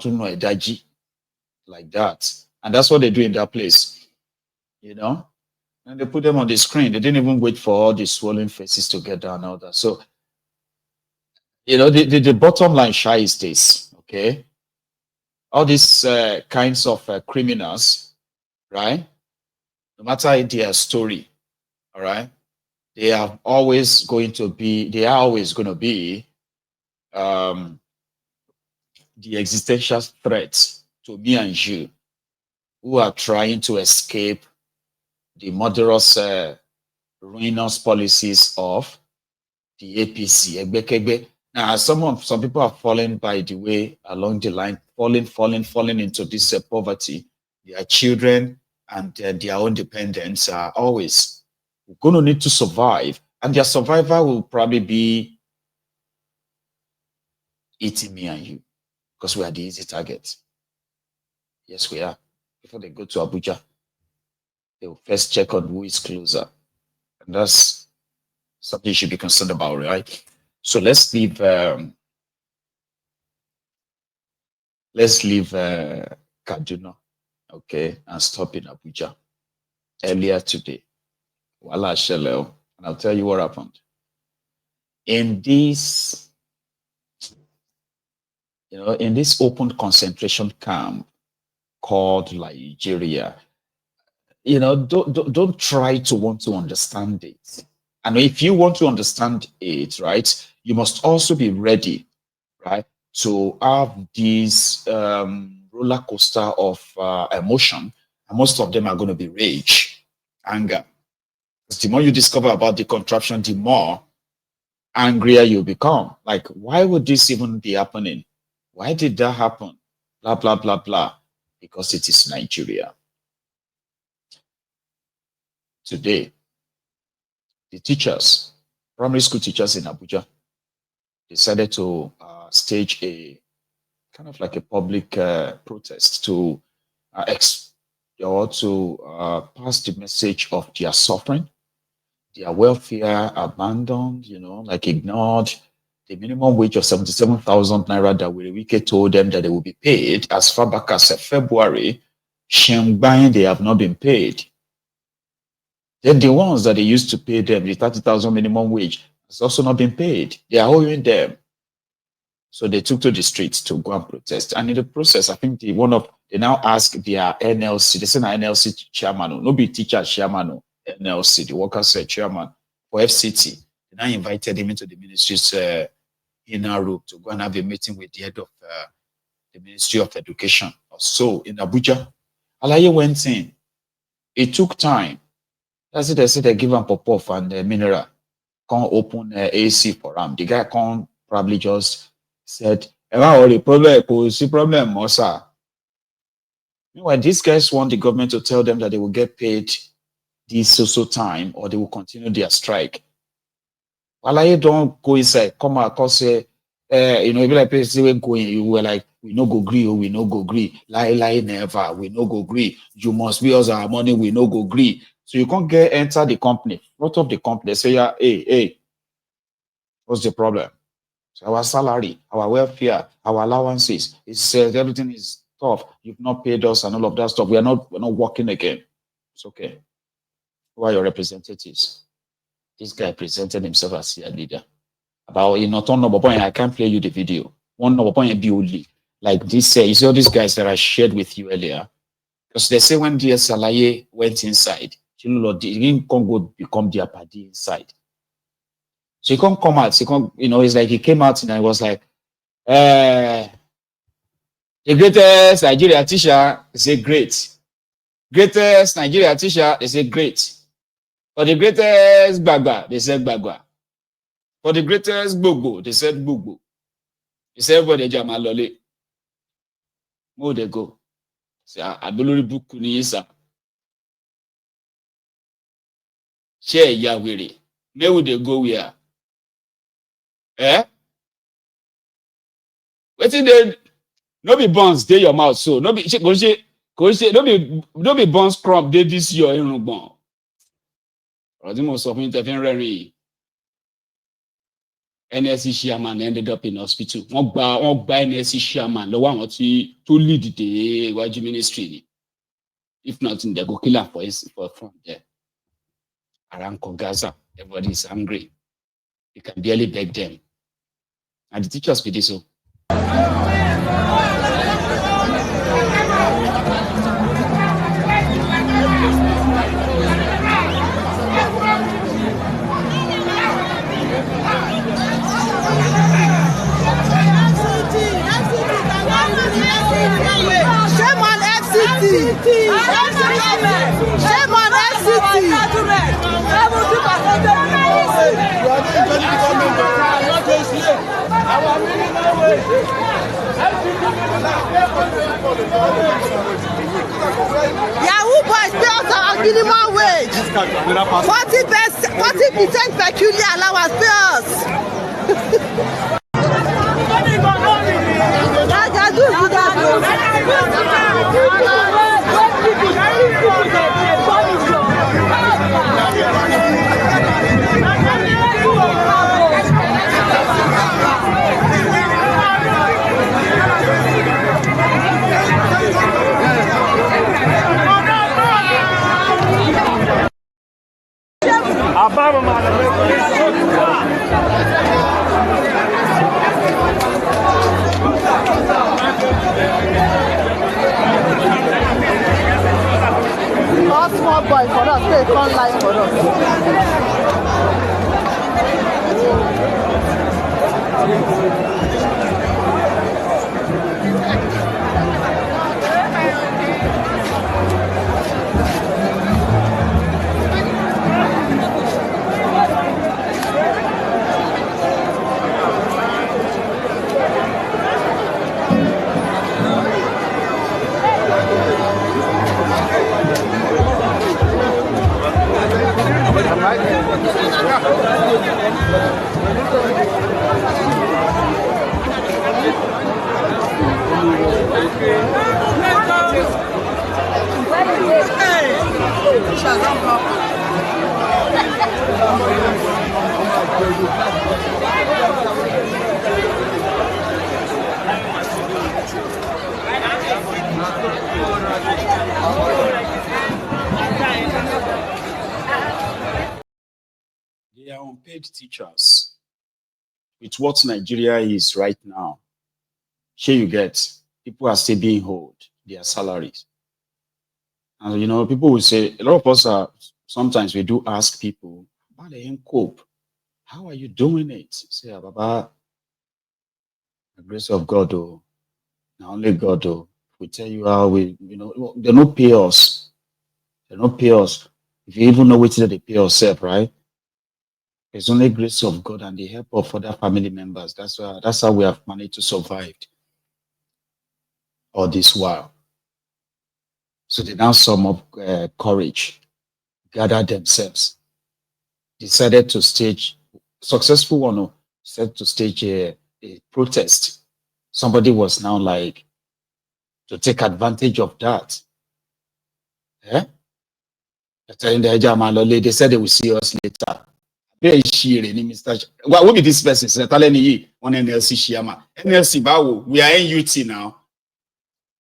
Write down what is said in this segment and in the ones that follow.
to know a daji like that. And that's what they do in that place, you know? And they put them on the screen. They didn't even wait for all the swollen faces to get down and all that. So, the bottom line, Shy, is this, okay? All these kinds of criminals, right? No matter their story, all right? They are always going to be the existential threat to me and you who are trying to escape the murderous, ruinous policies of the APC. Now, some people are falling by the way along the line, falling into this poverty. Their children and their own dependents are always going to need to survive, and their survival will probably be eating me and you, because we are the easy target. Yes, we are. Before they go to Abuja, they will first check on who is closer, and that's something you should be concerned about, right? So let's leave Kaduna, okay, and stop in Abuja. Earlier today, Wala Shelel, and I'll tell you what happened. In this, in this open concentration camp called Nigeria, don't try to want to understand it. And if you want to understand it, right, you must also be ready, right, to have this roller coaster of emotion. And most of them are going to be rage, anger. Because the more you discover about the contraption, the more angrier you become. Like, why would this even be happening? Why did that happen? Blah, blah, blah, blah. Because it is Nigeria. Today, the teachers, primary school teachers in Abuja, decided to stage a kind of like a public protest to pass the message of their suffering, their welfare abandoned, like ignored. The minimum wage of 77,000 naira that Wike told them that they will be paid as far back as February, they have not been paid. Then the ones that they used to pay them, the 30,000 minimum wage, has also not been paid. They are owing them. So they took to the streets to go and protest. And in the process, I think they now ask their NLC, they send an NLC chairman, no be teacher chairman, NLC, the workers chairman for FCT. They now invited him into the ministry's inner room to go and have a meeting with the head of the Ministry of Education. So in Abuja, Alaye went in. It took time. That's it. They said they give him pop-off and mineral. Can't open AC for him. The guy can't probably just said, problem, sir. Meanwhile, these guys want the government to tell them that they will get paid this so time or they will continue their strike. Alaye don't go inside, come out, cause say, if you like we're going, you were like, we no go agree, we no go agree. Lie, never, we no go agree. You must be us our money, we no go agree. So you can't enter the company, front of the company, say, yeah, hey, what's the problem? So our salary, our welfare, our allowances, everything is tough. You've not paid us and all of that stuff. We're not working again. It's okay. Who are your representatives? This guy presented himself as their leader. About I can't play you the video. One number point be only like this. You see all these guys that I shared with you earlier. Because they say when DS Alaye went inside, he didn't go become their party inside. So he can't come out. It's like he came out and I was like, the greatest Nigeria teacher is a great. Greatest Nigeria teacher is a great. For the greatest Bagba, they said Bagba. For the greatest Gbogbo, they said Gbogbo. They said everybody Jamal Lole. Where they go? Say, Abuluri Buku ni isa. Share Yawiri. Where would they go where? Wetin dey no be buns dey your mouth so no be no be buns crumb dey this your irungbon. Ọ̀rọ̀ tí mo sọ fún yín tẹ́ fi ń rẹ́rìn yìí. NLC chairman ended up in hospital. Wọ́n gba NLC chairman lọ́wọ́ àwọn tí tó lead the iwájú ministry. If not, they go kill her from there. Around Gaza, everybody is angry. You can barely beg them. And the teachers be this so. Shame on FCT. Shame on FCT. Yahoo boys pay us our minimum wage. 40% peculiar allowance pay us. All small boy for us, they can't lie for us. They are unpaid teachers. With what Nigeria is right now, here you get, people are still being owed their salaries. And you know, people will say, a lot of us are, sometimes we do ask people, how they cope? How are you doing it? Say, Baba, the grace of God, oh, not only God, oh, we tell you how we, you know, they don't pay us. They don't pay us. If you even know what they pay yourself, right? It's only grace of God and the help of other family members. That's how we have managed to survive all this while. So they now sum up courage, gather themselves, decided to stage, successful one, said to stage a protest. Somebody was now like, to take advantage of that. Yeah? They said they will see us later. Very shiri ni Mr. What will be this person? Say, tell me, on NLC chairman. NLC, we are NUT now.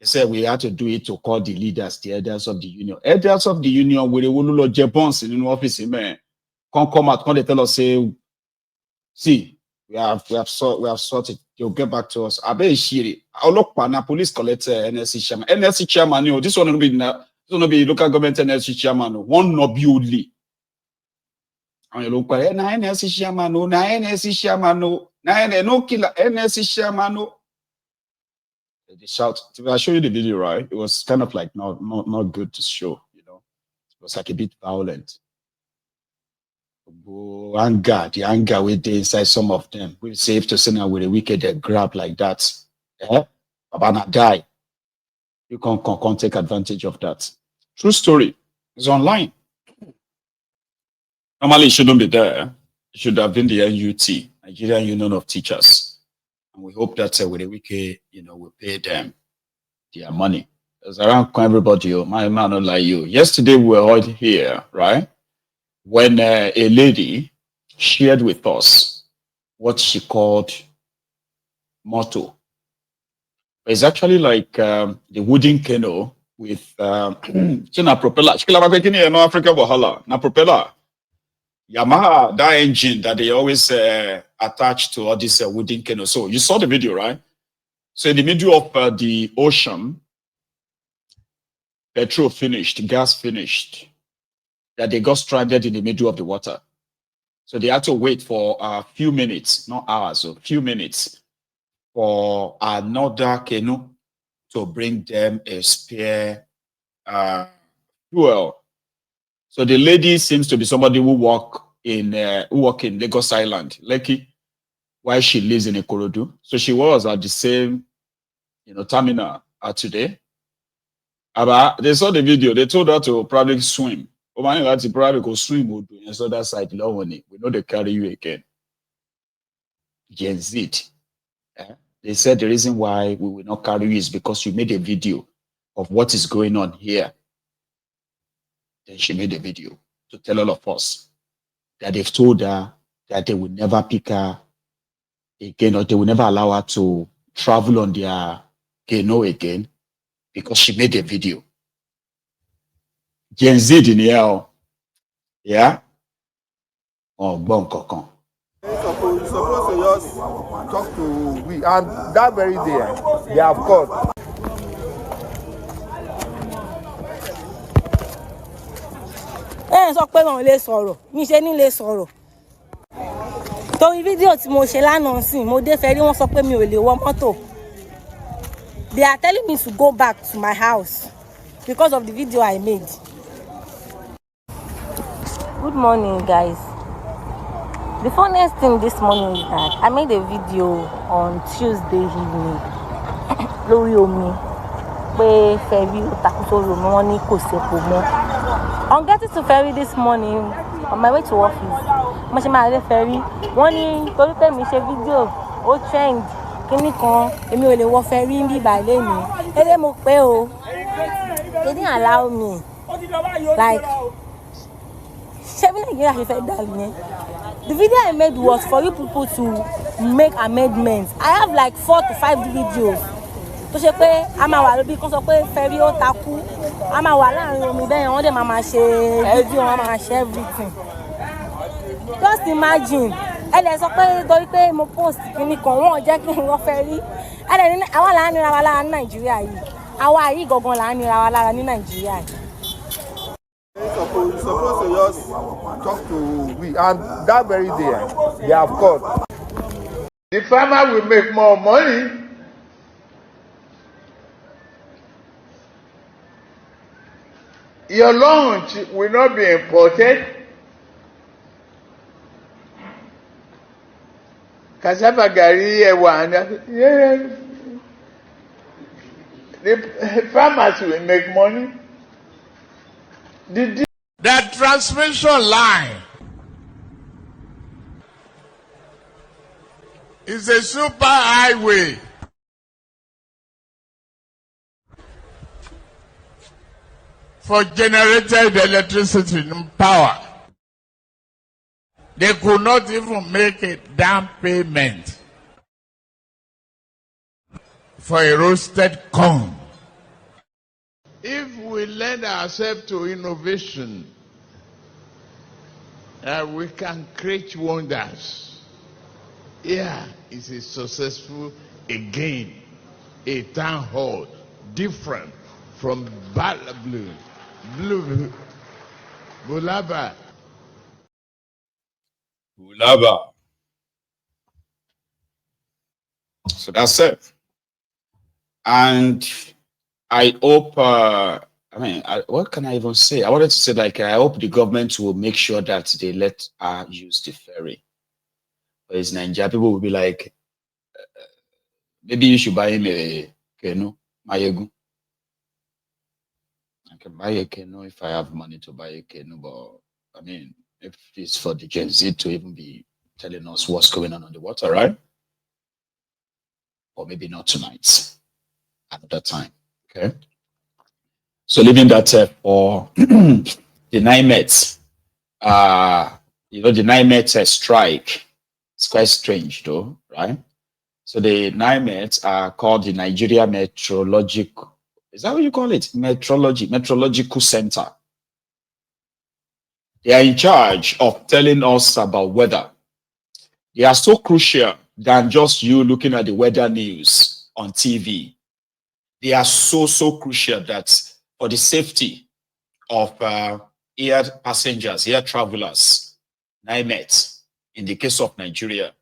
They said we had to do it to call the leaders, the elders of the union. Elders of the union, we will not Japons in the office, man. Come out, come they tell us, say, see, we have sorted. They'll get back to us. I bet shiri. I'll look na police collector NLC chairman. NLC chairman, you know, this one will be local government NLC chairman. One no be only. And you look at NLC chairman, no, NLC chairman, no, no killer, NLC chairman, no. They shout. If I show you the video, right? It was kind of like not good to show, you know. It was like a bit violent. The anger with the inside some of them. We safe to say now with a wicked grab like that. Yeah, Abana die. You can take advantage of that. True story. It's online. Normally, it shouldn't be there. It should have been the NUT, Nigerian Union of Teachers. And we hope that with a week, you know, we pay them their money. It's around everybody, my man, not like you. Yesterday, we were all here, right? When a lady shared with us what she called motto. It's actually like the wooden canoe with na propeller. No Africa Bohala, na propeller. Yamaha, that engine that they always attach to all this wooden canoe. So you saw the video, right? So in the middle of the ocean, petrol finished, gas finished, that they got stranded in the middle of the water. So they had to wait for a few minutes, not hours, a few minutes for another canoe to bring them a spare fuel. So the lady seems to be somebody who work in Lagos Island, Lekki, while she lives in Ikorodu. So she was at the same, terminal today. But they saw the video. They told her to probably swim. That probably go swim and so that side. We know they carry you again. Gen Z. They said the reason why we will not carry you is because you made a video of what is going on here. Then she made a video to tell all of us that they've told her that they will never pick her again, or they will never allow her to travel on their canoe again because she made a video. Gen Z in here, yeah? Oh, bon cocon. You're supposed to just talk to we, and that very day, they have called. Sọ pé wọn lè sọ̀rọ̀ mi ṣe ní lè sọ̀rọ̀ torí fídíò tí mo ṣe lánàá sìn mo dé Ferry wọ́n sọ pé mi ò lè wọ mọ́tò. They are telling me to go back to my house because of the video I made. Good morning, guys. The funniest thing this morning is that I made a video on Tuesday evening lórí omi pé Ferry ó takú sórí omi wọ́n ní kò sépo mọ́. On getting to Ferry this morning, on my way to office, mo ṣe máa rí Ferry. Wọ́n ní torí pé mi ṣe fídíò ó trend kíní kan èmi ò lè wọ Ferry ń bí ìbàlẹ̀ mi. Eré mo pé o. They didn't allow me. Like, ṣé bí Nàìjíríà ṣe fẹ́ dà nìyẹn? The video I made was for you people to make amendments. I have like 4 to 5 videos. Tó ṣe pé a máa wà lóbi kan sọ pé Ferry ó takú. A máa wà láàrin omi bẹ́ẹ̀ wọ́n dẹ̀ máa ṣe video, wọ́n máa ṣe everything. Just imagine. Ẹ lè sọ pé torí pé mo post kíní kan wọ́n jẹ́ kí n wọ́n Ferry. Ẹ lè ní àwọn là ń nira wa lára ní Nàìjíríà yìí. Àwa yìí gangan là ń nira wa lára ní Nàìjíríà yìí. You're supposed to just talk to we, and that very day, they have called. The farmer will make more money. Your lunch will not be imported. Cassava gari, yes. The farmers will make money. That transmission line is a super highway. For generated electricity and power. They could not even make a down payment for a roasted corn. If we lend ourselves to innovation, we can create wonders. Here is a successful, again, a town hall, different from Bulaba. So that's it. And I hope, what can I even say? I wanted to say, like, I hope the government will make sure that they let her use the ferry. Whereas Nigeria, people will be like, maybe you should buy him a canoe, Mayegu. I can buy a canoe if I have money to buy a canoe, but I mean, if it's for the Gen Z to even be telling us what's going on the water, right? Or maybe not tonight, another time, okay? So leaving that for the NIMET, the NIMET strike It's quite strange though, right? So the NIMET are called the Nigeria Meteorological, is that what you call it? Meteorological Center. They are in charge of telling us about weather. They are so crucial than just you looking at the weather news on TV. They are so crucial that for the safety of air passengers, air travelers, NIMET, in the case of Nigeria,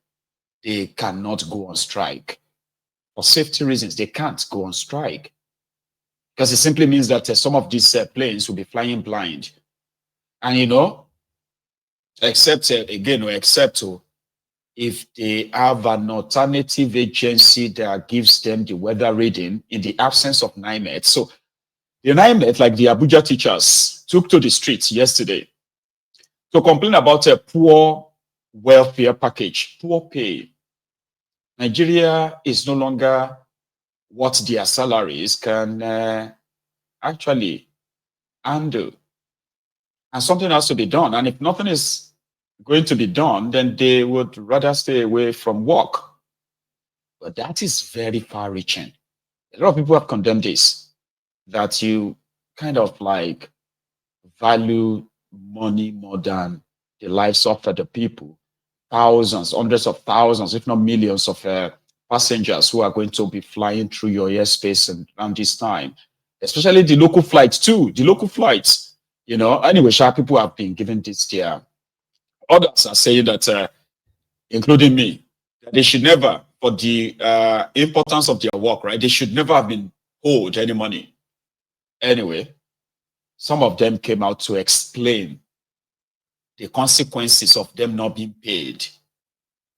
they cannot go on strike. For safety reasons, they can't go on strike. Because it simply means that some of these planes will be flying blind. And you know, except if they have an alternative agency that gives them the weather reading in the absence of NIMET. So the NIMET, like the Abuja teachers, took to the streets yesterday to complain about a poor welfare package, poor pay. Nigeria is no longer what their salaries can actually handle. And something has to be done. And if nothing is going to be done, then they would rather stay away from work. But that is very far-reaching. A lot of people have condemned this, that you kind of like value money more than the lives of the people. Thousands, hundreds of thousands, if not millions of passengers who are going to be flying through your airspace and around this time, especially the local flights too. The local flights, you know. Anyway, people have been given this their. Others are saying that, including me, that they should never, for the importance of their work, right? They should never have been owed any money. Anyway, some of them came out to explain the consequences of them not being paid,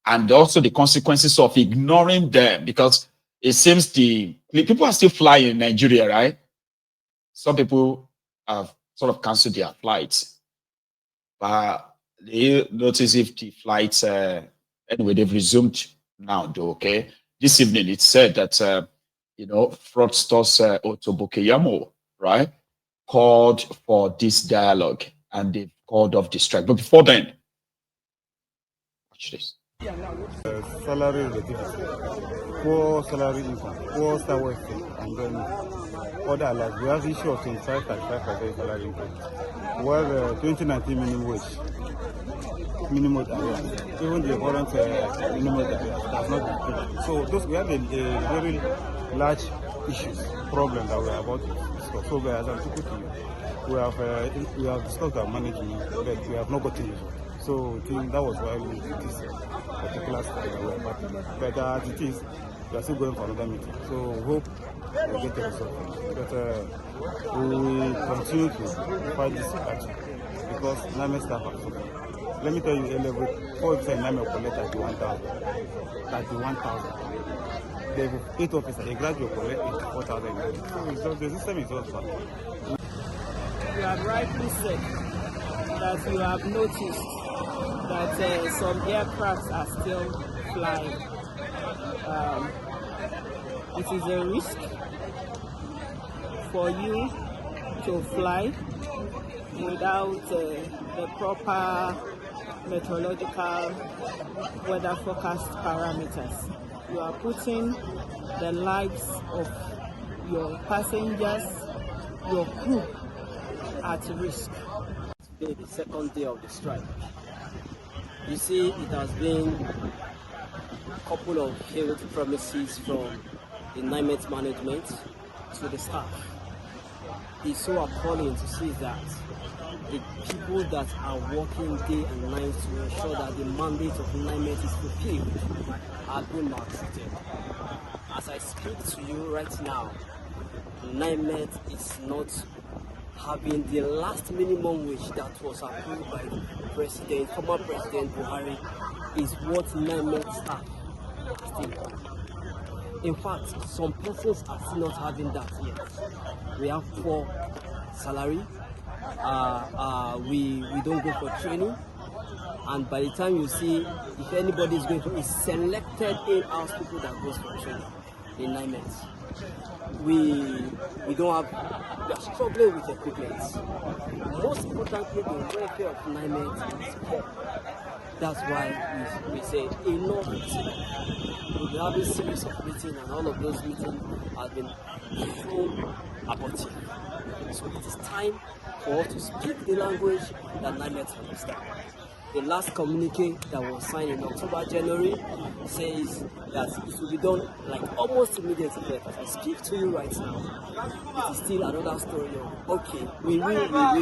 and also the consequences of ignoring them, because it seems the people are still flying in Nigeria, right? Some people have sort of canceled their flights, but they notice if the flights, anyway, they've resumed now, though, okay? This evening, it said that, you know, fraudsters Otobokeyamo, right, called for this dialogue, and they've called off the strike. But before then, watch this. Salary relativity, poor salary income, poor star working, and then other like we have issue of 25-35% salary income. While 2019 minimum area, even the current minimum area does not be paid. So those we have a very large issues, problem that we are about to discuss. So as I'm talking to you, we have discussed our management, but we have not gotten it. So I think that was why we did this particular study that we are partnering. But as it is, we are still going for another meeting. So we hope we'll get the result from it. But we will continue to fight this battle because NAME staff are suffering. Let me tell you, before you say NAME collect 31,000. They have 8 officers, a graduate collect 84,000. So the system is also bad. You have rightly said that you have noticed that some aircrafts are still flying. It is a risk for you to fly without the proper meteorological weather forecast parameters. You are putting the lives of your passengers, your crew at risk. Today, the second day of the strike. You see, it has been a couple of failed promises from the NIMET management to the staff. It's so appalling to see that the people that are working day and night to ensure that the mandate of NIMET is fulfilled are being maltreated. As I speak to you right now, NIMET is not having the last minimum wage that was approved by former President Buhari is what NIMET staff still have. In fact, some persons are still not having that yet. We have poor salary, we don't go for training, and by the time you see if anybody is going for is selected in-house people that goes for training in NIMET. We don't have, we are struggling with equipment. Most importantly, the welfare of NIMET is poor. That's why we say enough meeting. We'll be having series of meetings, and all of those meetings have been shown abortive. So it is time for us to speak the language that Nigeria understand. The last communique that was signed in October, January says that it will be done like almost immediately. As I speak to you right now, it is still another story of, okay, we will.